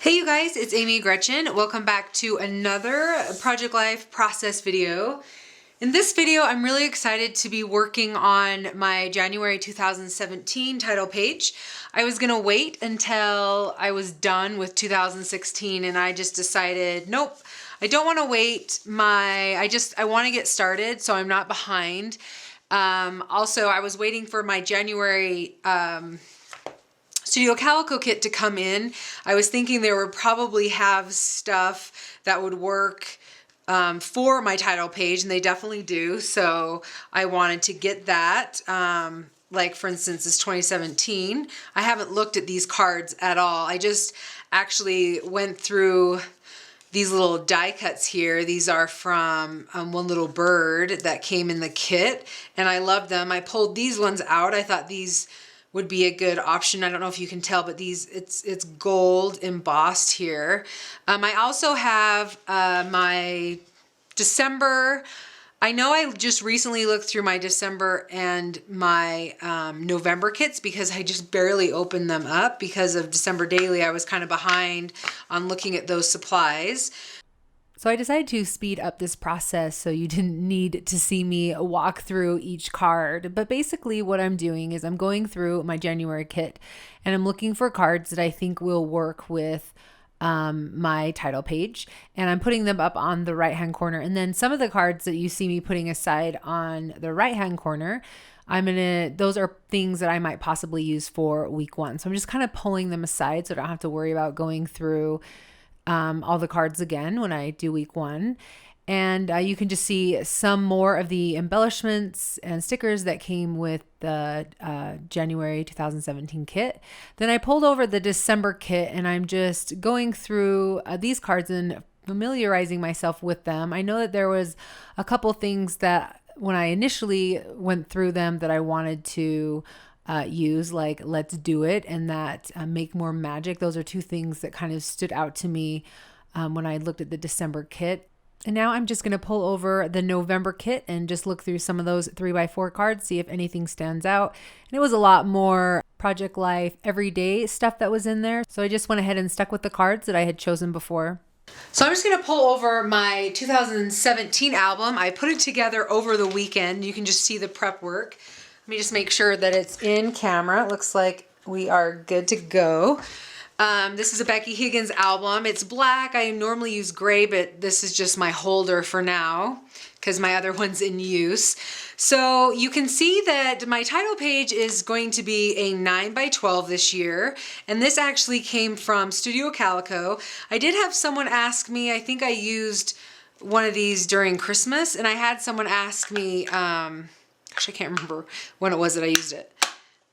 Hey you guys, it's Amy Gretchen. Welcome back to another Project Life process video. In this video, I'm really excited to be working on my January 2017 title page. I was gonna wait until I was done with 2016 and I just decided, nope, I don't wanna wait. I wanna get started so I'm not behind. Also, I was waiting for my January Studio Calico kit to come in. I was thinking there would probably have stuff that would work for my title page, and they definitely do. So I wanted to get that. Like for instance, this 2017. I haven't looked at these cards at all. I just actually went through these little die cuts here. These are from One Little Bird that came in the kit, and I love them. I pulled these ones out. I thought these would be a good option. I don't know if you can tell, but these, it's gold embossed here. I also have my December. I know I just recently looked through my December and my November kits because I just barely opened them up because of December Daily. I was kind of behind on looking at those supplies. So I decided to speed up this process so you didn't need to see me walk through each card. But basically what I'm doing is I'm going through my January kit and I'm looking for cards that I think will work with my title page, and I'm putting them up on the right hand corner. And then some of the cards that you see me putting aside on the right hand corner, those are things that I might possibly use for week one. So I'm just kind of pulling them aside so I don't have to worry about going through all the cards again when I do week one. And you can just see some more of the embellishments and stickers that came with the January 2017 kit. Then I pulled over the December kit and I'm just going through these cards and familiarizing myself with them. I know that there was a couple things that when I initially went through them that I wanted to use, like Let's Do It and that Make More Magic. Those are two things that kind of stood out to me when I looked at the December kit. And now I'm just going to pull over the November kit and just look through some of those 3x4 cards, see if anything stands out. And it was a lot more Project Life everyday stuff that was in there. So I just went ahead and stuck with the cards that I had chosen before. So I'm just going to pull over my 2017 album. I put it together over the weekend. You can just see the prep work. Let me just make sure that it's in camera. It looks like we are good to go. This is a Becky Higgins album. It's black. I normally use gray, but this is just my holder for now because my other one's in use. So you can see that my title page is going to be a 9x12 this year. And this actually came from Studio Calico. I did have someone ask me, I think I used one of these during Christmas, and I had someone ask me, actually I can't remember when it was that I used it,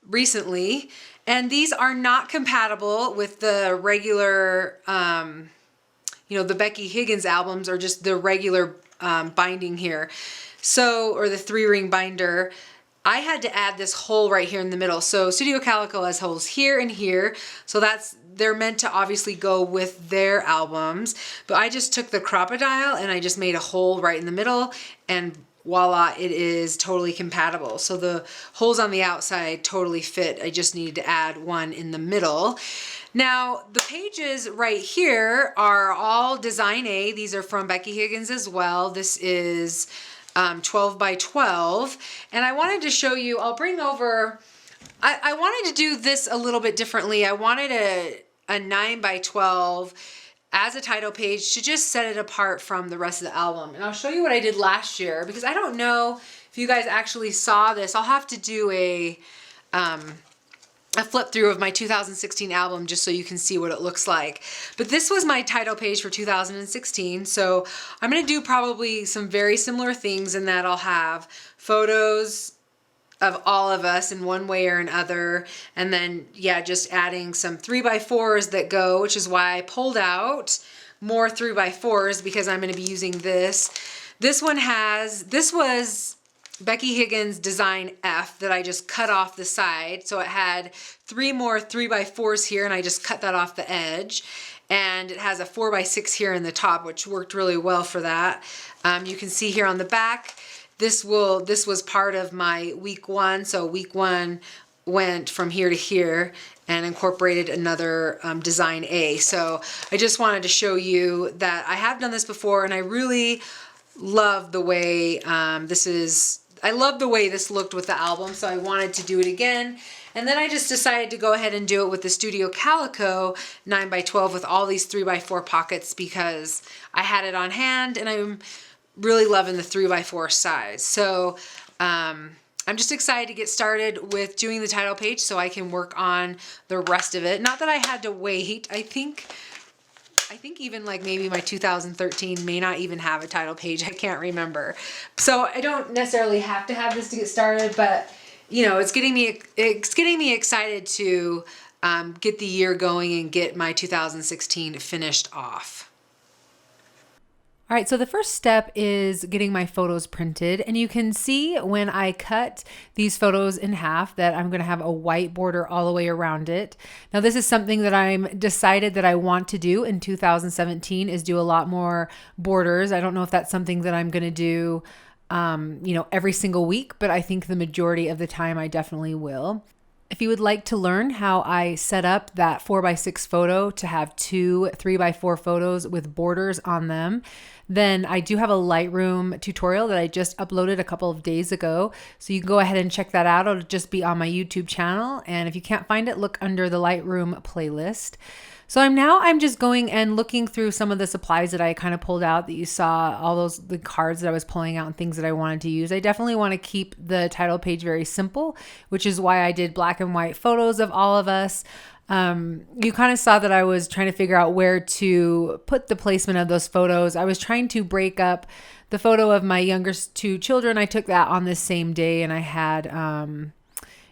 recently. And these are not compatible with the regular, the Becky Higgins albums, or just the regular binding here. So, or the 3-ring binder. I had to add this hole right here in the middle. So Studio Calico has holes here and here. So they're meant to obviously go with their albums. But I just took the Crop-A-Dile and I just made a hole right in the middle, and voila, it is totally compatible. So the holes on the outside totally fit. I just needed to add one in the middle. Now, the pages right here are all Design A. These are from Becky Higgins as well. This is 12x12. And I wanted to show you, I'll bring over, I wanted to do this a little bit differently. I wanted a 9x12 as a title page to just set it apart from the rest of the album. And I'll show you what I did last year because I don't know if you guys actually saw this. I'll have to do a flip through of my 2016 album just so you can see what it looks like. But this was my title page for 2016. So I'm going to do probably some very similar things in that I'll have photos of all of us in one way or another. And then, yeah, just adding some 3x4s that go, which is why I pulled out more 3x4s because I'm going to be using this. This was Becky Higgins Design F that I just cut off the side. So it had 3 more 3x4s here and I just cut that off the edge. And it has a 4x6 here in the top, which worked really well for that. You can see here on the back, this was part of my week one. So week one went from here to here and incorporated another design A. So I just wanted to show you that I have done this before, and I really love the way I love the way this looked with the album, so I wanted to do it again. And then I just decided to go ahead and do it with the Studio Calico 9x12 with all these 3x4 pockets because I had it on hand and I'm really loving the 3x4 size. So I'm just excited to get started with doing the title page so I can work on the rest of it. Not that I had to wait. I think even like maybe my 2013 may not even have a title page. I can't remember. So I don't necessarily have to have this to get started, but you know, it's getting me excited to get the year going and get my 2016 finished off. All right, so the first step is getting my photos printed, and you can see when I cut these photos in half that I'm gonna have a white border all the way around it. Now this is something that I'm decided that I want to do in 2017 is do a lot more borders. I don't know if that's something that I'm gonna do you know, every single week, but I think the majority of the time I definitely will. If you would like to learn how I set up that 4x6 photo to have two 3x4 photos with borders on them, then I do have a Lightroom tutorial that I just uploaded a couple of days ago. So you can go ahead and check that out. It'll just be on my YouTube channel. And if you can't find it, look under the Lightroom playlist. So I'm just going and looking through some of the supplies that I kind of pulled out that you saw, all the cards that I was pulling out and things that I wanted to use. I definitely want to keep the title page very simple, which is why I did black and white photos of all of us. You kind of saw that I was trying to figure out where to put the placement of those photos. I was trying to break up the photo of my youngest two children. I took that on this same day, and I had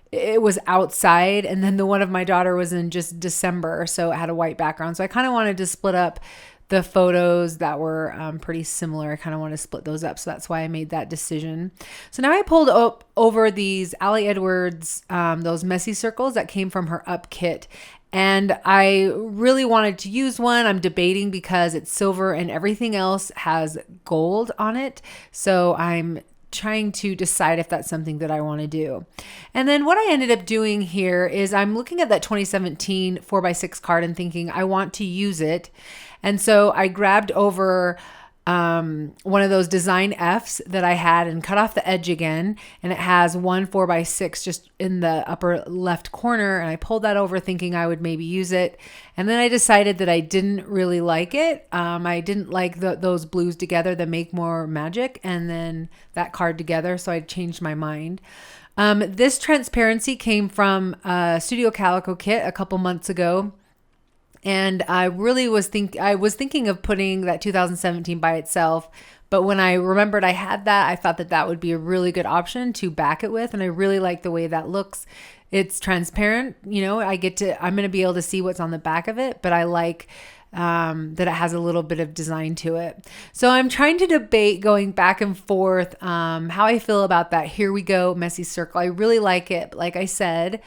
it was outside, and then the one of my daughter was in just December, so it had a white background. So I kind of wanted to split up the photos that were pretty similar. I kind of want to split those up, so that's why I made that decision. So now I pulled up over these Ali Edwards, those messy circles that came from her Up kit. And I really wanted to use one. I'm debating because it's silver and everything else has gold on it. So I'm trying to decide if that's something that I want to do. And then what I ended up doing here is I'm looking at that 2017 4x6 card and thinking I want to use it. And so I grabbed over one of those design Fs that I had and cut off the edge again. And it has one 4x6 just in the upper left corner. And I pulled that over thinking I would maybe use it. And then I decided that I didn't really like it. I didn't like those blues together that make more magic and then that card together. So I changed my mind. This transparency came from a Studio Calico kit a couple months ago. And I really was thinking of putting that 2017 by itself. But when I remembered I had that, I thought that that would be a really good option to back it with. And I really like the way that looks. It's transparent. You know, I'm going to be able to see what's on the back of it, but I like that it has a little bit of design to it. So I'm trying to debate going back and forth how I feel about that Here We Go messy circle. I really like it. Like I said,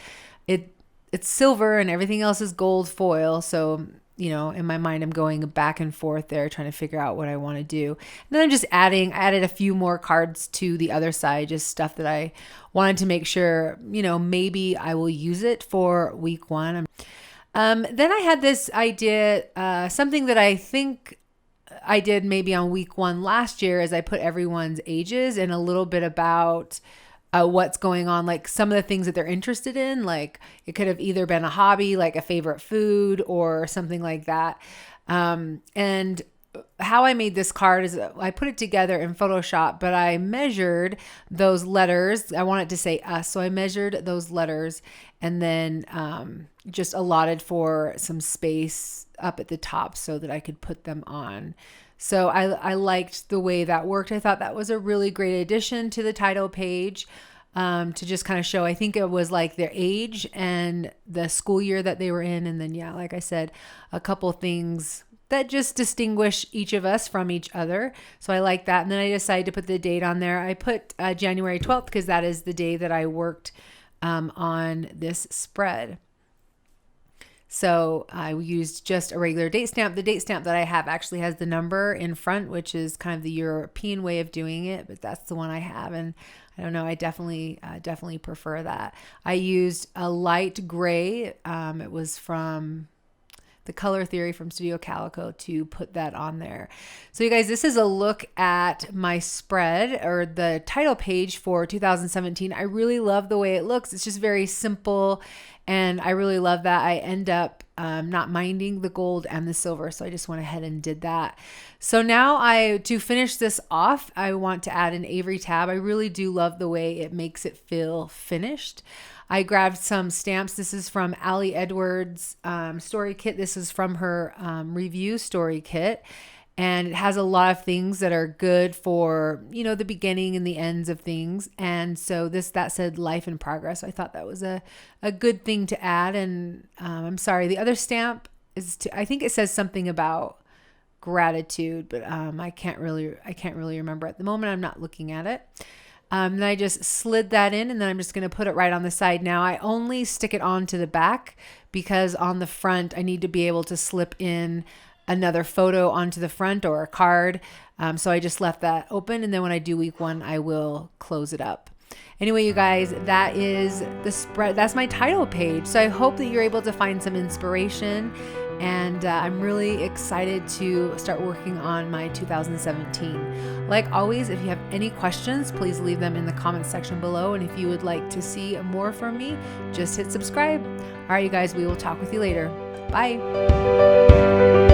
it's silver and everything else is gold foil. So, you know, in my mind, I'm going back and forth there trying to figure out what I want to do. And then I'm just I added a few more cards to the other side, just stuff that I wanted to make sure, you know, maybe I will use it for week one. Then I had this idea, something that I think I did maybe on week one last year is I put everyone's ages and a little bit about what's going on, like some of the things that they're interested in. Like it could have either been a hobby, like a favorite food or something like that. And how I made this card is I put it together in Photoshop, but I measured those letters. I want it to say us. So I measured those letters and then just allotted for some space up at the top so that I could put them on. So I liked the way that worked. I thought that was a really great addition to the title page to just kind of show, I think it was like their age and the school year that they were in. And then, yeah, like I said, a couple things that just distinguish each of us from each other. So I like that. And then I decided to put the date on there. I put January 12th because that is the day that I worked on this spread. So I used just a regular date stamp. The date stamp that I have actually has the number in front, which is kind of the European way of doing it, but that's the one I have. And I don't know, I definitely prefer that. I used a light gray. It was from the Color Theory from Studio Calico to put that on there. So you guys, this is a look at my spread or the title page for 2017. I really love the way it looks. It's just very simple, and I really love that. I end up not minding the gold and the silver, so I just went ahead and did that. So now to finish this off, I want to add an Avery tab. I really do love the way it makes it feel finished. I grabbed some stamps. This is from Allie Edwards' story kit. This is from her review story kit. And it has a lot of things that are good for, you know, the beginning and the ends of things. And so that said life in progress. I thought that was a good thing to add. And I'm sorry, the other stamp I think it says something about gratitude, but I can't really remember at the moment. I'm not looking at it. And I just slid that in, and then I'm just going to put it right on the side. Now I only stick it onto the back because on the front I need to be able to slip in another photo onto the front or a card. So I just left that open, and then when I do week 1, I will close it up. Anyway, you guys, that is the spread. That's my title page. So I hope that you're able to find some inspiration. And I'm really excited to start working on my 2017. Like always, if you have any questions, please leave them in the comments section below. And if you would like to see more from me, just hit subscribe. All right, you guys, we will talk with you later. Bye.